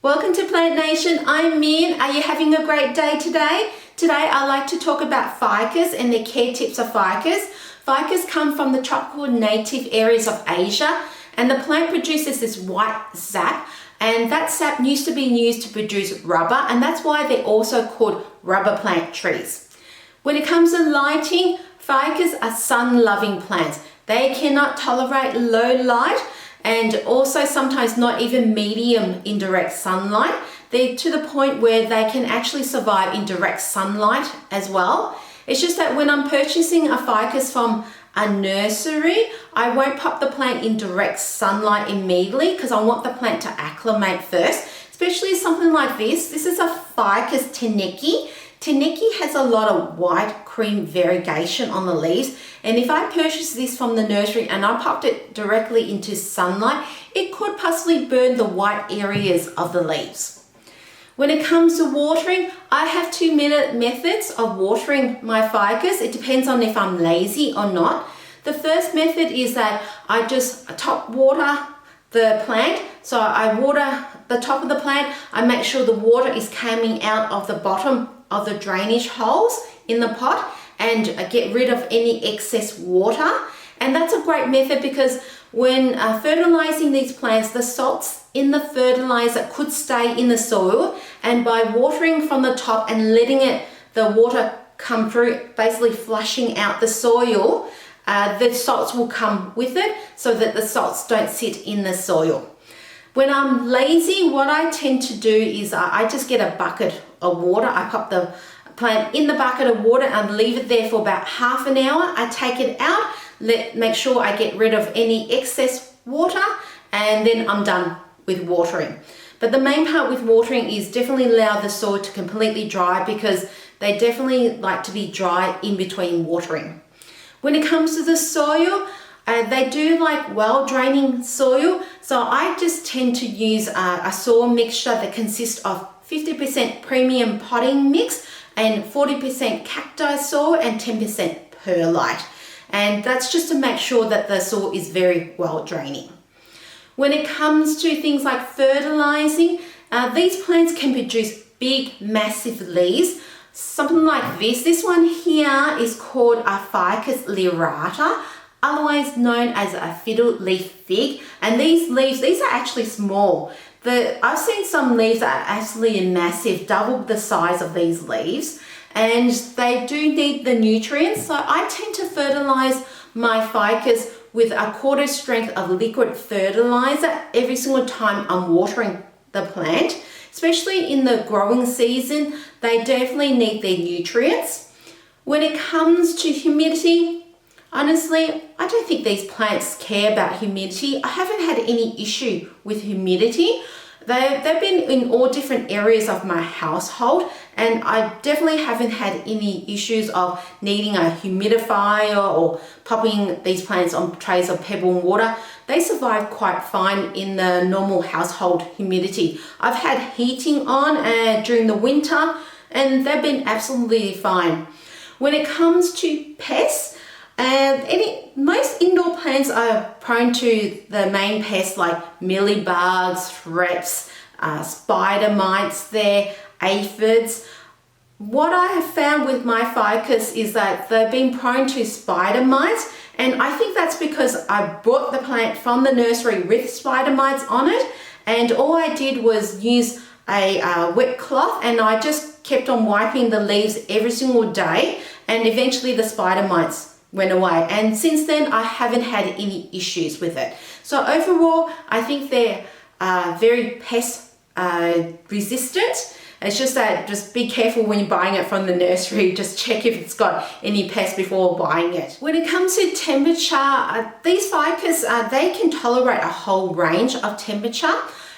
Welcome to Plant Nation. I'm Min. Are you having a great day today? Today I'd like to talk about ficus and the care tips of ficus. Ficus come from the tropical native areas of Asia, and the plant produces this white sap, and that sap used to be used to produce rubber, and that's why they're also called rubber plant trees. When it comes to lighting, ficus are sun-loving plants. They cannot tolerate low light, and also sometimes not even medium indirect sunlight. They're to the point where they can actually survive in direct sunlight as well. It's just that when I'm purchasing a ficus from a nursery, I won't pop the plant in direct sunlight immediately because I want the plant to acclimate first, especially something like this. This is a ficus teneki. Teneki has a lot of white cream variegation on the leaves, and if I purchase this from the nursery and I popped it directly into sunlight, it could possibly burn the white areas of the leaves. When it comes to watering, I have 2-minute methods of watering my ficus. It depends on if I'm lazy or not. The first method is that I just top water the plant. So I water the top of the plant. I make sure the water is coming out of the bottom of the drainage holes in the pot and get rid of any excess water. And that's a great method because when fertilizing these plants, the salts in the fertilizer could stay in the soil, and by watering from the top and letting the water come through, basically flushing out the soil, the salts will come with it so that the salts don't sit in the soil. When I'm lazy, what I tend to do is I just get a bucket of water. I pop the plant in the bucket of water and leave it there for about half an hour. I take it out, make sure I get rid of any excess water, and then I'm done with watering. But the main part with watering is definitely allow the soil to completely dry, because they definitely like to be dry in between watering. When it comes to the soil, they do like well-draining soil, so I just tend to use a soil mixture that consists of 50% premium potting mix and 40% cacti soil and 10% perlite. And that's just to make sure that the soil is very well draining. When it comes to things like fertilizing, these plants can produce big, massive leaves. Something like this. This one here is called a ficus lyrata, otherwise known as a fiddleleaffig. And these leaves, these are actually small. I've seen some leaves that are absolutely massive, double the size of these leaves, and they do need the nutrients. So I tend to fertilize my ficus with a quarter strength of liquid fertilizer every single time I'm watering the plant. Especially in the growing season, they definitely need their nutrients. When it comes to humidity, honestly, I don't think these plants care about humidity. I haven't had any issue with humidity. They've been in all different areas of my household, and I definitely haven't had any issues of needing a humidifier or popping these plants on trays of pebble and water. They survive quite fine in the normal household humidity. I've had heating on during the winter, and they've been absolutely fine. When it comes to pests, most indoor plants are prone to the main pests like mealybugs, thrips, spider mites, aphids. What I have found with my ficus is that they've been prone to spider mites, and I think that's because I bought the plant from the nursery with spider mites on it, and all I did was use a wet cloth, and I just kept on wiping the leaves every single day, and eventually the spider mites went away, and since then I haven't had any issues with it. So overall, I think they're very pest resistant. It's just that just be careful when you're buying it from the nursery. Just check if it's got any pests before buying it. When it comes to temperature, these ficus, they can tolerate a whole range of temperature,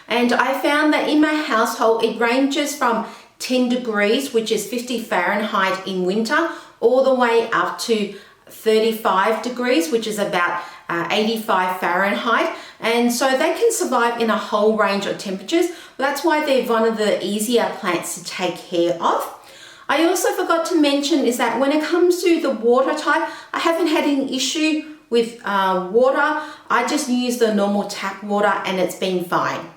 and I found that in my household it ranges from 10 degrees, which is 50 Fahrenheit in winter, all the way up to 35 degrees, which is about 85 Fahrenheit, and so they can survive in a whole range of temperatures. That's why they're one of the easier plants to take care of. I also forgot to mention is that when it comes to the water type, I haven't had any issue with water. I just use the normal tap water and it's been fine.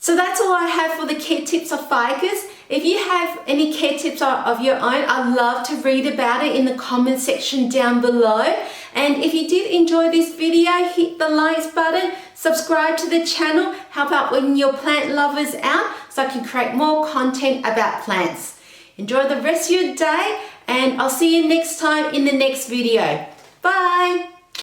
So that's all I have for the care tips of ficus. If you have any care tips of your own, I'd love to read about it in the comment section down below. And if you did enjoy this video, hit the likes button, subscribe to the channel, help out when your plant lovers out so I can create more content about plants. Enjoy the rest of your day and I'll see you next time in the next video. Bye!